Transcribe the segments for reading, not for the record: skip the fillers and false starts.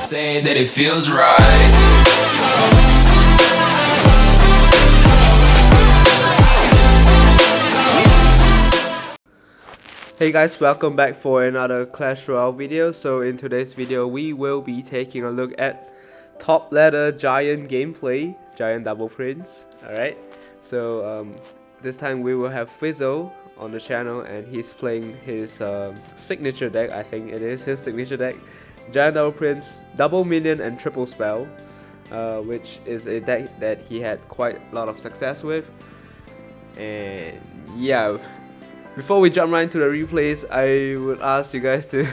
say that it feels right. Hey guys, welcome back for another Clash Royale video. So in today's video we will be taking a look at top ladder giant gameplay, giant double prince. Alright, so this time we will have Fizzo on the channel and he's playing his signature deck. I think it is his signature deck, giant double prince, double minion and triple spell, which is a deck that he had quite a lot of success with. And yeah, before we jump right into the replays, I would ask you guys to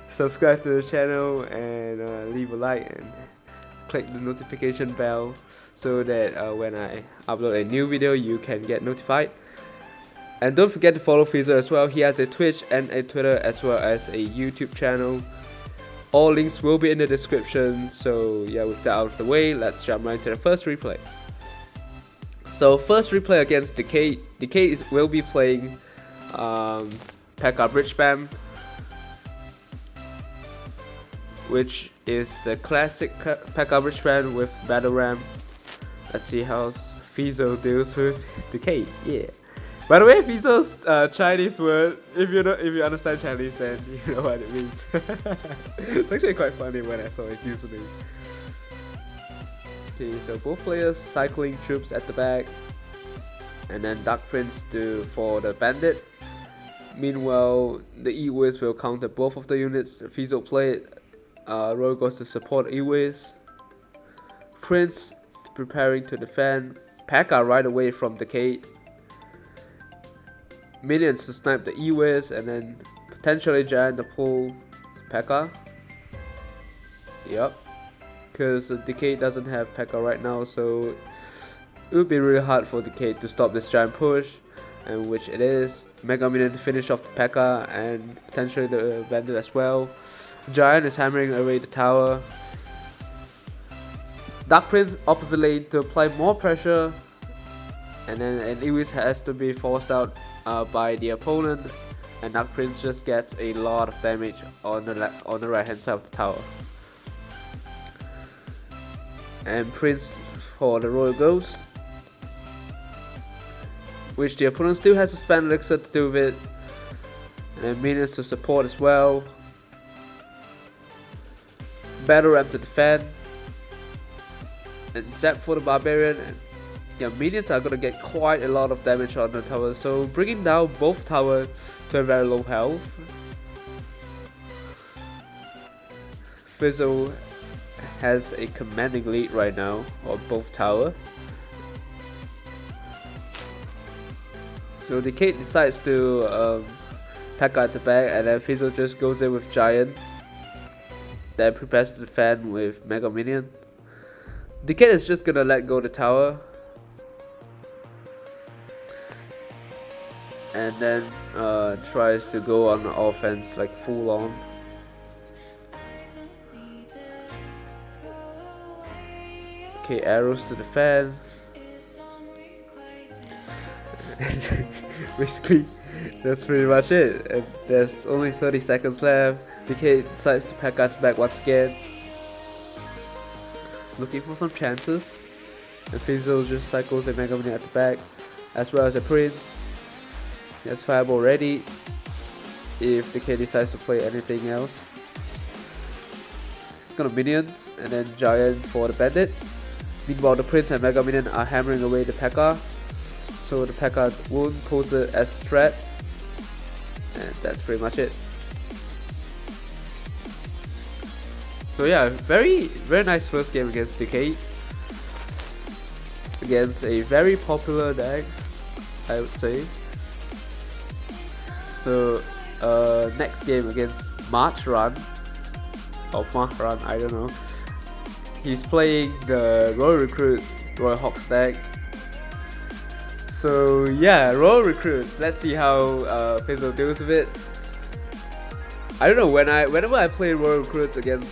subscribe to the channel and leave a like and click the notification bell so that when I upload a new video you can get notified. And don't forget to follow Fizzo as well. He has a Twitch and a Twitter as well as a YouTube channel. All links will be in the description. So yeah, with that out of the way, let's jump right into the first replay. So first replay against Decade. Decade will be playing Pekka Bridge Spam, which is the classic Pekka Bridge Spam with Battle Ram. Let's see how Fizzo deals with Decade. Yeah. By the way, Fizzo's Chinese word, if you understand Chinese, then you know what it means. It's actually quite funny when I saw his username. Okay, so both players cycling troops at the back, and then Dark Prince for the bandit. Meanwhile, the E-Wiz will counter both of the units. Fizzo played, Royal goes to support E-Wiz. Prince preparing to defend. Pekka right away from Decade. Minions to snipe the E-Wiz and then potentially giant the pull Pekka. Yep, because Decade doesn't have Pekka right now, so it would be really hard for Decade to stop this giant push, and which it is. Mega Minion to finish off the Pekka and potentially the bandit as well. Giant is hammering away the tower. Dark Prince opposite lane to apply more pressure, and then an E-Wiz has to be forced out by the opponent, and Dark Prince just gets a lot of damage on the right hand side of the tower. And Prince for the Royal Ghost, which the opponent still has to spend elixir to do with it, and then minions to support as well. Battle Ram to defend, and Zap for the Barbarian. And yeah, minions are gonna get quite a lot of damage on the tower, so bringing down both towers to a very low health. Fizzo has a commanding lead right now on both towers. So Decade decides to Pekka at the back, and then Fizzo just goes in with Giant, then prepares to defend with Mega Minion. Decade is just gonna let go the tower, and then tries to go on offense like full on. Okay, arrows to defend. Basically, that's pretty much it. And there's only 30 seconds left. Decade decides to pack us back once again, looking for some chances. And Fizzo just cycles a Mega Minion at the back, as well as a Prince. He has Fireball ready if Decade decides to play anything else. He's gonna Minions, and then Giant for the Bandit. Meanwhile, the Prince and Mega Minion are hammering away the Pekka, so the Pekka won't pose it as a threat, and that's pretty much it. So yeah, very nice first game against Decade, against a very popular deck, I would say. So next game against March Run, or March Run, I don't know. He's playing the Royal Recruits Royal Hog deck. So yeah, Royal Recruits. Let's see how Fizzo deals with it. I don't know, whenever I play Royal Recruits against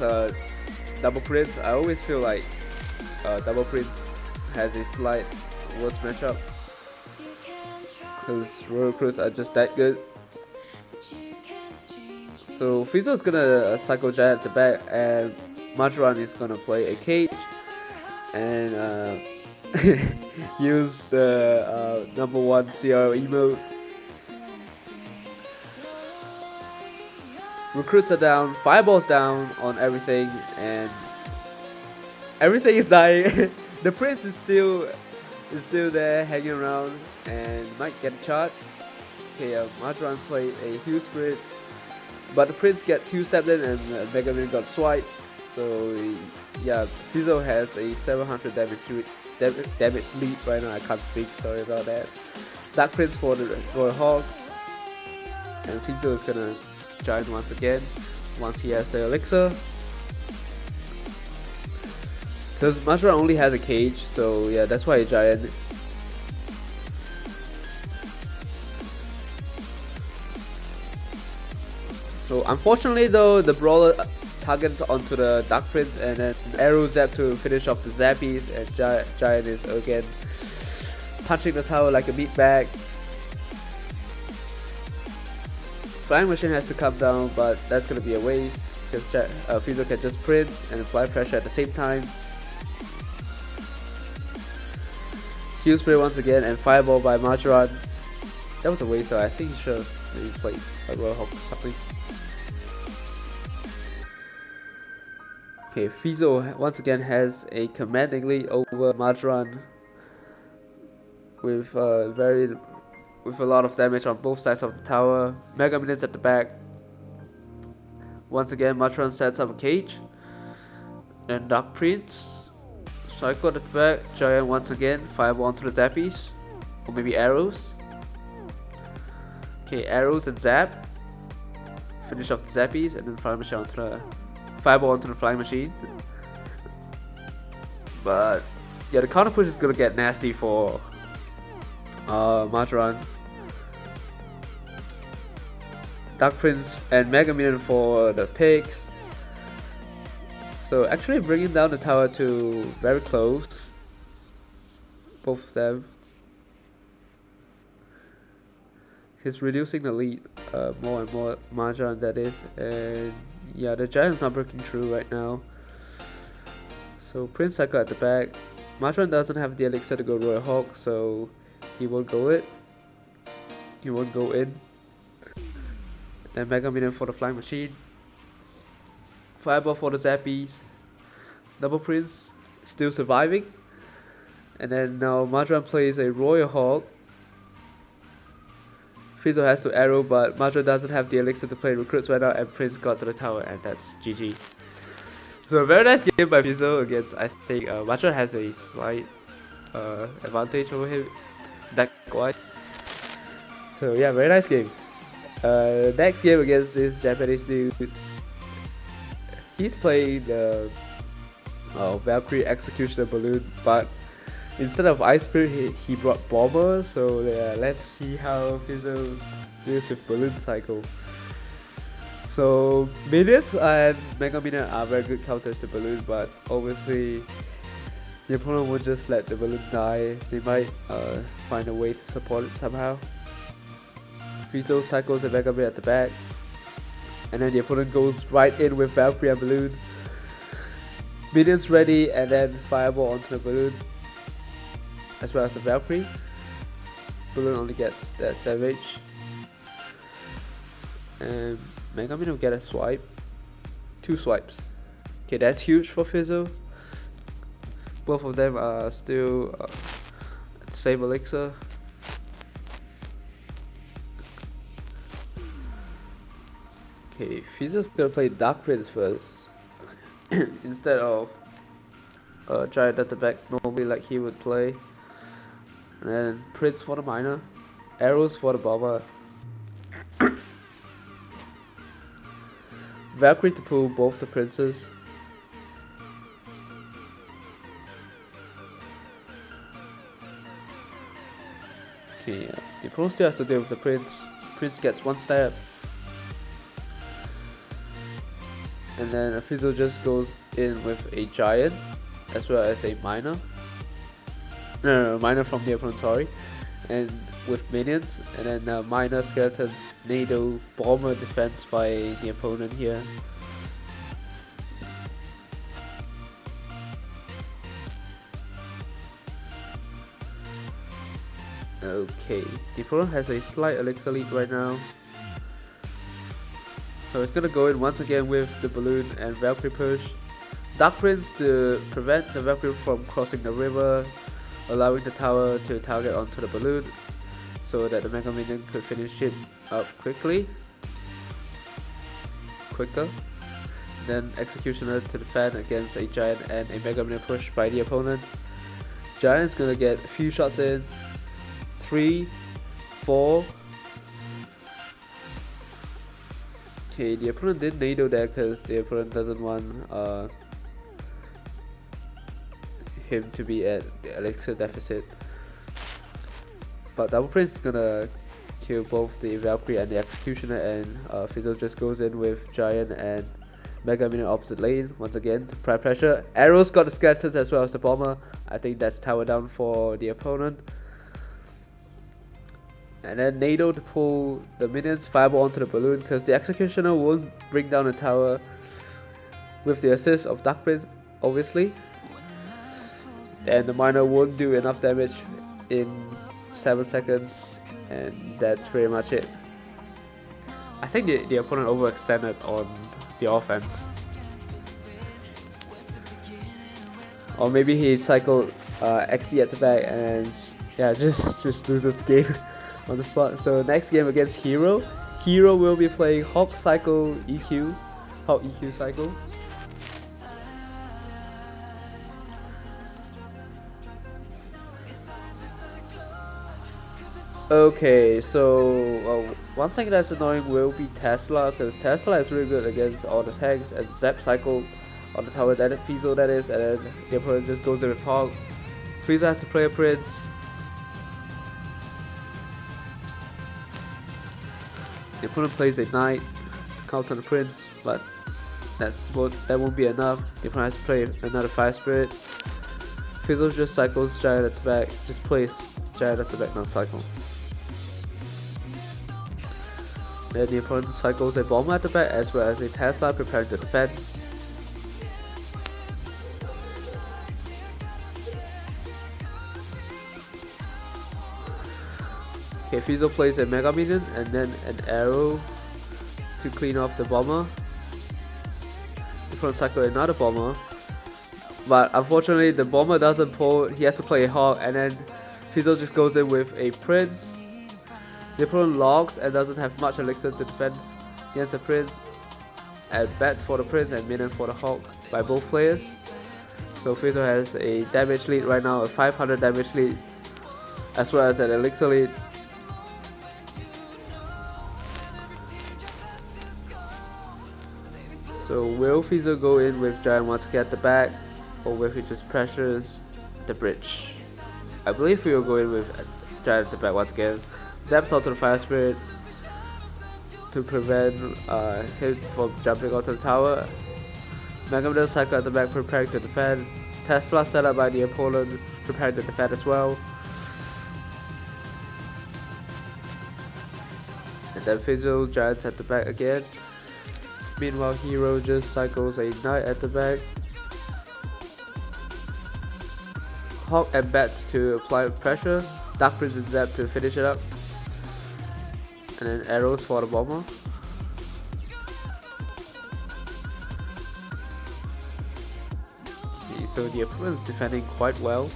Double Prince, I always feel like Double Prince has a slight worse matchup, because Royal Recruits are just that good. So Fizzo is gonna cycle Giant at the back, and Majoran is gonna play a cage and use the number 1 CR emote. Recruits are down, fireballs down on everything, and everything is dying. The prince is still there hanging around and might get a charge. Okay, Majoran played a huge sprint, but the prince got 2 stepped in and Mega Man got swiped. So yeah, Fizzo has a 700 damage lead right now. I can't speak, sorry about that. Dark Prince for the Royal Hogs, and Fizzo is gonna giant once again once he has the elixir. Because Majoran only has a cage, so yeah, that's why a giant. So unfortunately though, the brawler targets onto the Dark Prince and then arrow zap to finish off the zappies, and giant is again punching the tower like a meatbag. Flying machine has to come down, but that's gonna be a waste because Fizzo can just print and apply pressure at the same time. Heal spray once again and fireball by Majoran. That was a waste, so I think he should have maybe played a Royal Hog or something. Okay, Fizzo once again has a commanding lead over Majoran with with a lot of damage on both sides of the tower. Mega Minions at the back. Once again, Majoran sets up a cage. And Dark Prince. Cycle at the back. Giant once again. Fireball onto the zappies. Or maybe arrows. Okay, arrows and zap. Finish off the zappies and then flying machine onto the fireball onto the flying machine. But yeah, the counter push is gonna get nasty for Majoran. Dark Prince and Mega Minion for the pigs. So actually bringing down the tower to very close. Both of them. He's reducing the lead more and more, Majoran that is. And yeah, the giant's not breaking through right now. So Prince cycle at the back. Majoran doesn't have the elixir to go Royal Hog, so he won't go it. He won't go in. And Mega Minion for the flying machine. Fireball for the zappies. Double Prince still surviving. And then now Majoran plays a Royal Hog. Fizzo has to arrow, but Majoran doesn't have the elixir to play recruits right now, and Prince got to the tower, and that's GG. So a very nice game by Fizzo against, I think Majoran has a slight advantage over him deck-wise. So yeah, very nice game. Next game against this Japanese dude, he's playing the Valkyrie Executioner Balloon, but instead of Ice Spirit he brought Bomber. So yeah, let's see how Fizzo deals with Balloon Cycle. So Minions and Mega Minion are very good counters to Balloon, but obviously the opponent won't just let the balloon die. They might find a way to support it somehow. Fizzo cycles the Mega Man at the back, and then the opponent goes right in with Valkyrie and Balloon. Minions ready, and then Fireball onto the Balloon, as well as the Valkyrie. Balloon only gets that damage, and Mega Man will get a swipe. 2 swipes. Okay, that's huge for Fizzo. Both of them are still at the same elixir. Okay, Fizzo's gonna play Dark Prince first instead of Giant at the back normally like he would play. And then Prince for the miner, arrows for the bomber. Valkyrie to pull both the princes. Okay, the opponent still has to deal with the prince. Prince gets 1 stab. And then Fizzo just goes in with a giant as well as a miner. No, miner from the opponent, sorry. And with minions, and then miner, skeletons, NATO, bomber defense by the opponent here. Okay, the opponent has a slight elixir lead right now. So it's gonna go in once again with the balloon and Valkyrie push. Dark Prince to prevent the Valkyrie from crossing the river, allowing the tower to target onto the balloon so that the Mega Minion could finish it up quicker. Then Executioner to defend against a Giant and a Mega Minion push by the opponent. Giant's gonna get a few shots in. 3, 4. Okay, the opponent did NATO there because the opponent doesn't want him to be at the elixir deficit. But Double Prince is gonna kill both the Valkyrie and the Executioner, and Fizzo just goes in with Giant and Mega Minion opposite lane once again to apply pressure. Arrow's got the skeletons as well as the bomber. I think that's tower down for the opponent. And then NATO to pull the minions, fireball onto the balloon because the Executioner won't bring down the tower with the assist of Dark Prince, obviously. And the miner won't do enough damage in 7 seconds, and that's pretty much it. I think the opponent overextended on the offense. Or maybe he cycled Exe at the back and yeah, just loses the game on the spot. So next game against Hero. Hero will be playing Hog Cycle EQ. Hog EQ Cycle. Okay, so one thing that's annoying will be Tesla, because Tesla is really good against all the tanks, and Zap cycle on the tower, that is Fizzo, that is, and then the opponent just goes in with Hog. Fizzo has to play a Prince. The opponent plays a Knight, counter the Prince, but that won't be enough. The opponent has to play another Fire Spirit. Fizzo just cycles Giant at the back, just plays Giant at the back, not cycle. Then the opponent cycles a bomber at the back as well as a Tesla preparing to defend. Okay, Fizzo plays a Mega Minion and then an arrow to clean off the bomber. The opponent cycles another bomber, but unfortunately the bomber doesn't pull, he has to play a Hog, and then Fizzo just goes in with a Prince. The opponent logs and doesn't have much elixir to defend against the Prince, and bats for the Prince and minion for the Hog by both players. So Fizzo has a damage lead right now, a 500 damage lead, as well as an elixir lead. So will Fizzo go in with Giant once again at the back, or will he just pressures the bridge? I believe we will go in with Giant at the back once again. Zaps onto the Fire Spirit to prevent him from jumping onto the tower. Mega Minion cycle at the back preparing to defend. Tesla set up by the opponent preparing to defend as well. And then Fizzo Giants at the back again. Meanwhile Hero just cycles a Knight at the back. Hog and bats to apply pressure. Dark Prince and Zap to finish it up. And then arrows for the bomber. Okay, so the opponent is defending quite well.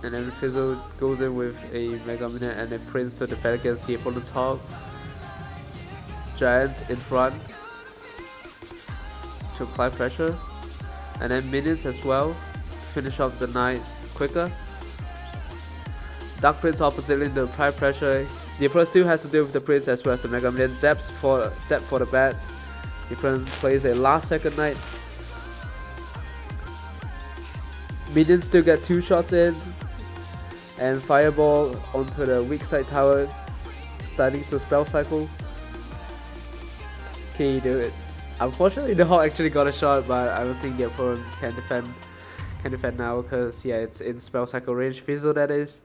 And then Fizzo goes in with a Mega Minion and a Prince to defend against the opponent's Hog. Giants in front to apply pressure. And then minions as well to finish off the Knight quicker. Dark Prince oppositely to apply pressure. The opponent still has to deal with the Prince as well as the Mega Minion. Zap for the bats. The opponent plays a last second Knight. Minions still get 2 shots in. And fireball onto the weak side tower, starting to spell cycle. Can you do it? Unfortunately the Hawk actually got a shot, but I don't think the opponent can defend now, because yeah, it's in spell cycle range. Fizzo, that is.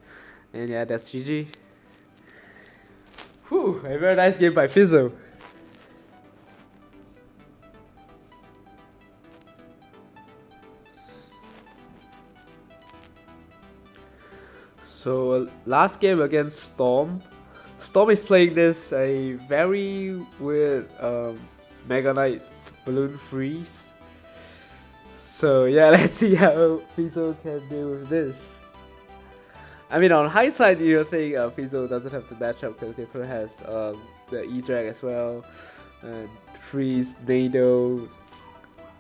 And yeah, that's GG. Whew, a very nice game by Fizzo. So last game against Storm. Storm is playing this a very weird Mega Knight Balloon Freeze. So yeah, let's see how Fizzo can deal with this. I mean, on hindsight, you think Fizzo doesn't have to match up because Itro has the E-Drag as well, and Freeze, Nado.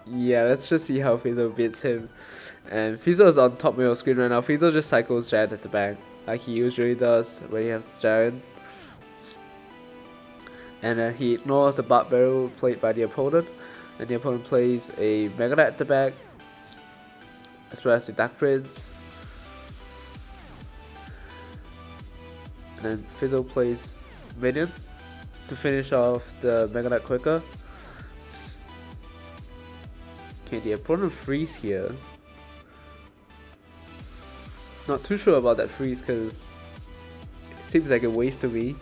Yeah, let's just see how Fizzo beats him. And Fizzo is on top middle screen right now. Fizzo just cycles Giant at the back, like he usually does when he has Giant. And then he ignores the Barb Barrel played by the opponent, and the opponent plays a Mega Knight at the back, as well as the Dark Prince. And then Fizzo plays Minion to finish off the Mega Knight quicker. Okay, the opponent freeze here. Not too sure about that freeze because it seems like a waste to me.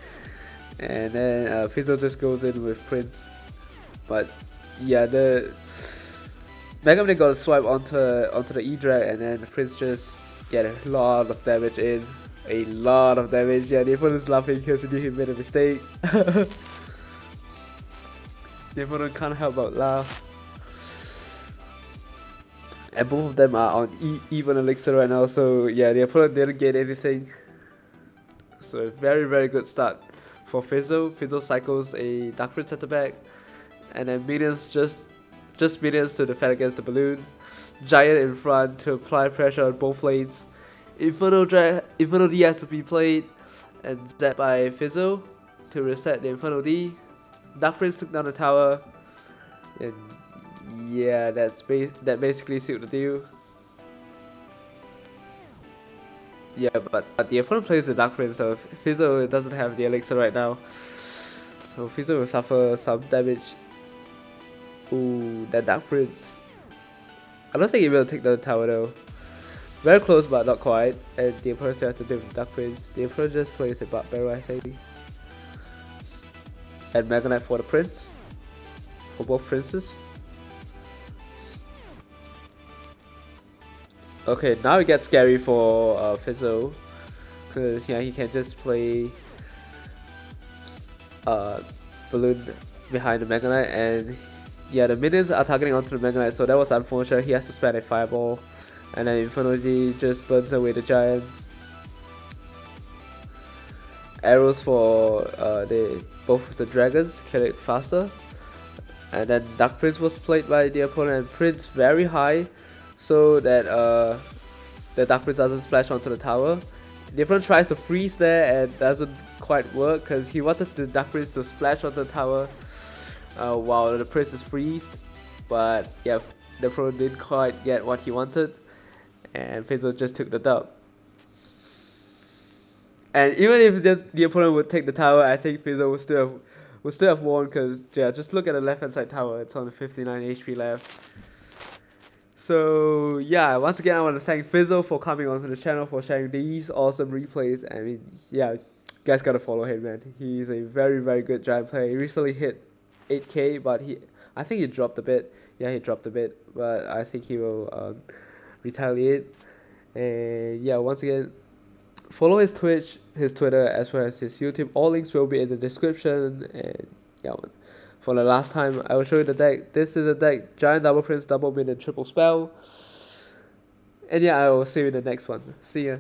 And then Fizzo just goes in with Prince. But yeah, the Mega Man got a swipe onto the E-Drag, and then Prince just get a lot of damage in. A lot of damage. Yeah, the opponent's laughing because he made a mistake. The opponent can't help but laugh. And both of them are on even elixir right now, so yeah, the opponent didn't get anything. So a very, very good start for Fizzo. Fizzo cycles a Dark Prince at the back, and then minions just minions to defend against the balloon. Giant in front to apply pressure on both lanes. Inferno D has to be played and zapped by Fizzo to reset the Inferno D. Dark Prince took down the tower, and yeah, that basically sealed the deal. Yeah, but the opponent plays the Dark Prince, so Fizzo doesn't have the elixir right now. So Fizzo will suffer some damage. Ooh, that Dark Prince. I don't think he will take the tower though. Very close, but not quite. And the opponent still has to deal with the Dark Prince. The opponent just plays a Barb Barrel, I think. And Mega Knight for the Prince. For both Princes. Okay, now it gets scary for Fizzo, because yeah, he can just play Balloon behind the Mega Knight, and yeah, the minions are targeting onto the Mega Knight, so that was unfortunate. He has to spend a Fireball, and then Inferno D just burns away the Giant. Arrows for both of the dragons to kill it faster, and then Dark Prince was played by the opponent, and Prince very high, so that the Dark Prince doesn't splash onto the tower. The opponent tries to freeze there and doesn't quite work because he wanted the Dark Prince to splash onto the tower while the Prince is freezed. But yeah, the opponent didn't quite get what he wanted, and Fizzo just took the dub. And even if the opponent would take the tower, I think Fizzo would still have won, because yeah, just look at the left hand side tower. It's on 59 HP left. So yeah, once again I want to thank Fizzo for coming onto the channel, for sharing these awesome replays. I mean, yeah, guys gotta follow him, man. He's a very, very good Giant player. He recently hit 8k, but I think he dropped a bit. Yeah, he dropped a bit, but I think he will retaliate. And yeah, once again, follow his Twitch, his Twitter, as well as his YouTube. All links will be in the description. And yeah, for the last time, I will show you the deck. This is the deck: Giant, Double Prince, Double Minion, Triple Spell. And yeah, I will see you in the next one. See ya.